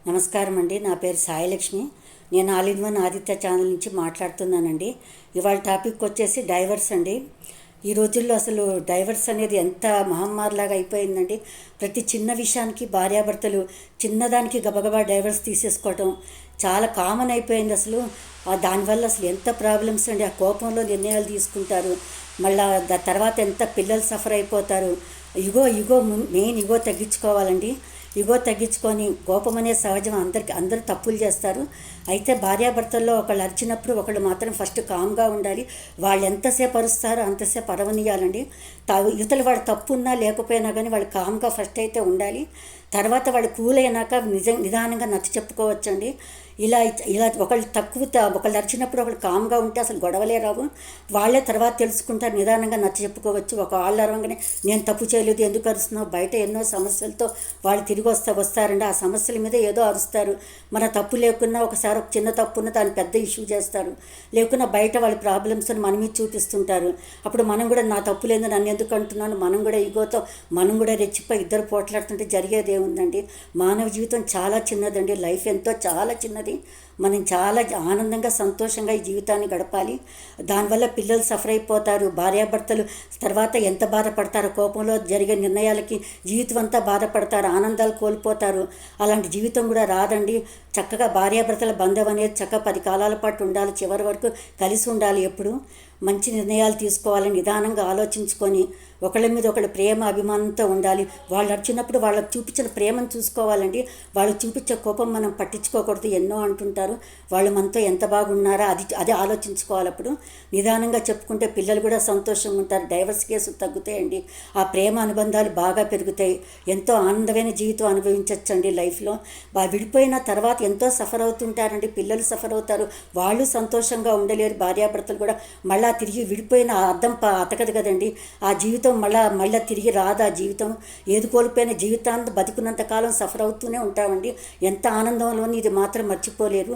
నమస్కారం అండి. నా పేరు సాయిలక్ష్మి. నేను all in one Aditya channel నుంచి మాట్లాడుతున్నానండి. ఇవాళ టాపిక్ వచ్చేసి డైవర్స్ అండి. ఈ రోజుల్లో అసలు డైవర్స్ అనేది ఎంత మహమ్మారిలాగా అయిపోయిందండి. ప్రతి చిన్న విషయానికి భార్యాభర్తలు చిన్నదానికి గబగబా డైవర్స్ తీసేసుకోవటం చాలా కామన్ అయిపోయింది. అసలు దానివల్ల అసలు ఎంత ప్రాబ్లమ్స్ అండి. ఆ కోపంలో నిర్ణయాలు తీసుకుంటారు. మళ్ళీ తర్వాత ఎంత పిల్లలు సఫర్ అయిపోతారు. ఇగో మెయిన్ ఇగో తగ్గించుకోవాలండి. ఇగో తగ్గించుకొని కోపం అనే సహజం. అందరూ తప్పులు చేస్తారు. అయితే భార్యాభర్తల్లో ఒకళ్ళు అరిచినప్పుడు ఒకళ్ళు మాత్రం ఫస్ట్ కామ్గా ఉండాలి. వాళ్ళు ఎంతసేపు అరుస్తారో అంతసేపు అరవనియాలండి. ఇవతల వాడు తప్పు ఉన్నా లేకపోయినా కానీ వాళ్ళు కామ్గా ఫస్ట్ అయితే ఉండాలి. తర్వాత వాళ్ళు కూల్ అయినాక నిదానంగా నచ్చ చెప్పుకోవచ్చండి. ఇలా ఒకళ్ళు అరిచినప్పుడు ఒకళ్ళు కామ్గా ఉంటే అసలు గొడవలే రావు. వాళ్ళే తర్వాత తెలుసుకుంటారు, నిదానంగా నచ్చ చెప్పుకోవచ్చు. వాళ్ళు అరవంగానే నేను తప్పు చేయలేదు, ఎందుకు అరుస్తున్నావు, బయట ఎన్నో సమస్యలతో వాళ్ళు తిరిగి వస్తారండి. ఆ సమస్యల మీద ఏదో అరుస్తారు. మన తప్పు లేకున్నా ఒకసారి ఒక చిన్న తప్పు ఉన్న దాన్ని పెద్ద ఇష్యూ చేస్తారు. లేకున్నా బయట వాళ్ళ ప్రాబ్లమ్స్ని మన మీద చూపిస్తుంటారు. అప్పుడు మనం కూడా నా తప్పు లేదు, నన్ను ఎందుకు అంటున్నాను, మనం కూడా ఈగోతో మనం కూడా రెచ్చిపోయి ఇద్దరు పోట్లాడుతుంటే జరిగేది ఏముందండి. మానవ జీవితం చాలా చిన్నదండి. లైఫ్ ఎంతో చాలా చిన్నది. మనం చాలా ఆనందంగా సంతోషంగా ఈ జీవితాన్ని గడపాలి. దానివల్ల పిల్లలు సఫర్ అయిపోతారు. భార్యాభర్తలు తర్వాత ఎంత బాధపడతారు. కోపంలో జరిగే నిర్ణయాలకి జీవితం అంతా బాధపడతారు, ఆనందాలు కోల్పోతారు. అలాంటి జీవితం కూడా రాదండి. చక్కగా భార్యాభర్తల బంధం అనేది చక్కగా 10 కాలాల పాటు ఉండాలి. చివరి వరకు కలిసి ఉండాలి. ఎప్పుడు మంచి నిర్ణయాలు తీసుకోవాలని నిదానంగా ఆలోచించుకొని ఒకళ్ళ మీద ఒకళ్ళు ప్రేమ అభిమానంతో ఉండాలి. వాళ్ళు వచ్చినప్పుడు వాళ్ళకి చూపించిన ప్రేమను చూసుకోవాలండి. వాళ్ళు చూపించే కోపం మనం పట్టించుకోకూడదు. ఎన్నో అంటుంటారు, వాళ్ళు మనతో ఎంత బాగున్నారా అది ఆలోచించుకోవాలి. అప్పుడు నిదానంగా చెప్పుకుంటే పిల్లలు కూడా సంతోషంగా ఉంటారు. డైవర్స్ కేసులు తగ్గుతాయండి. ఆ ప్రేమ అనుబంధాలు బాగా పెరుగుతాయి. ఎంతో ఆనందమైన జీవితం అనుభవించవచ్చండి లైఫ్లో. విడిపోయిన తర్వాత ఎంతో సఫర్ అవుతుంటారండి. పిల్లలు సఫర్ అవుతారు, వాళ్ళు సంతోషంగా ఉండలేరు. భార్యాభర్తలు కూడా మళ్ళీ తిరిగి విడిపోయిన అర్థం అతకదు కదండి. ఆ జీవితం మళ్ళీ తిరిగి రాదు. ఆ జీవితం ఏది కోల్పోయిన జీవితాన్ని బతికున్నంతకాలం సఫర్ అవుతూనే ఉంటామండి. ఎంత ఆనందంలోని ఇది మాత్రం మర్చిపోలేరు.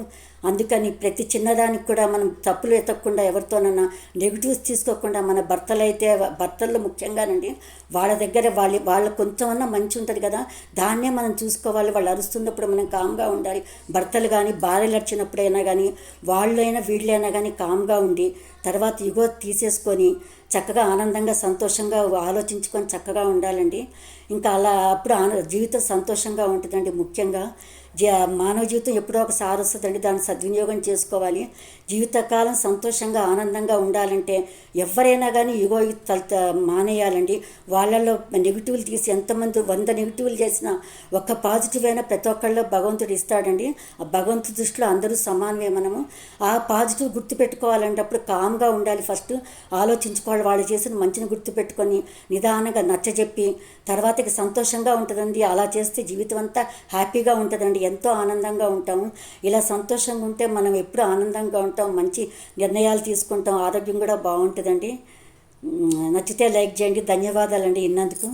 అందుకని ప్రతి చిన్నదానికి కూడా మనం తప్పులు ఎత్తకుండా ఎవరితోనన్నా నెగిటివ్స్ తీసుకోకుండా మన భర్తల్లో ముఖ్యంగానండి వాళ్ళ దగ్గర వాళ్ళ కొంచెమన్నా మంచి ఉంటుంది కదా, దాన్నే మనం చూసుకోవాలి. వాళ్ళు అరుస్తున్నప్పుడు మనం కామ్గా ఉండాలి. భర్తలు కానీ భార్యలు వచ్చినప్పుడైనా కానీ వాళ్ళైనా వీళ్ళైనా కానీ కామ్గా ఉండి తర్వాత ఇగో తీసేసుకొని చక్కగా ఆనందంగా సంతోషంగా ఆలోచించుకొని చక్కగా ఉండాలండి. ఇంకా అలా అప్పుడు జీవితం సంతోషంగా ఉంటుందండి. ముఖ్యంగా మానవ జీవితం ఎప్పుడో ఒకసారి వస్తుందండి. దాన్ని సద్వినియోగం చేసుకోవాలి. జీవితకాలం సంతోషంగా ఆనందంగా ఉండాలంటే ఎవరైనా కానీ ఇగో మానేయాలండి. వాళ్ళల్లో నెగిటివ్లు తీసి ఎంతమంది 100 నెగిటివ్లు చేసినా ఒక్క పాజిటివ్ అయినా ప్రతి ఒక్కళ్ళలో భగవంతుడు ఇస్తాడండి. ఆ భగవంతుడి దృష్టిలో అందరూ సమానమే. మనము ఆ పాజిటివ్ గుర్తుపెట్టుకోవాలంటే అప్పుడు కామ్గా ఉండాలి. ఫస్ట్ ఆలోచించుకోవాలి. వాళ్ళు చేసిన మంచిని గుర్తుపెట్టుకొని నిదానంగా నచ్చజెప్పి తర్వాతకి సంతోషంగా ఉంటుందండి. అలా చేస్తే జీవితం అంతా హ్యాపీగా ఉంటుందండి. ఎంతో ఆనందంగా ఉంటాము. ఇలా సంతోషంగా ఉంటే మనం ఎప్పుడు ఆనందంగా ఉంటాం, మంచి నిర్ణయాలు తీసుకుంటాం, ఆరోగ్యం కూడా బాగుంటుందండి. నచ్చితే లైక్ చేయండి. ధన్యవాదాలండి ఇన్నందుకు.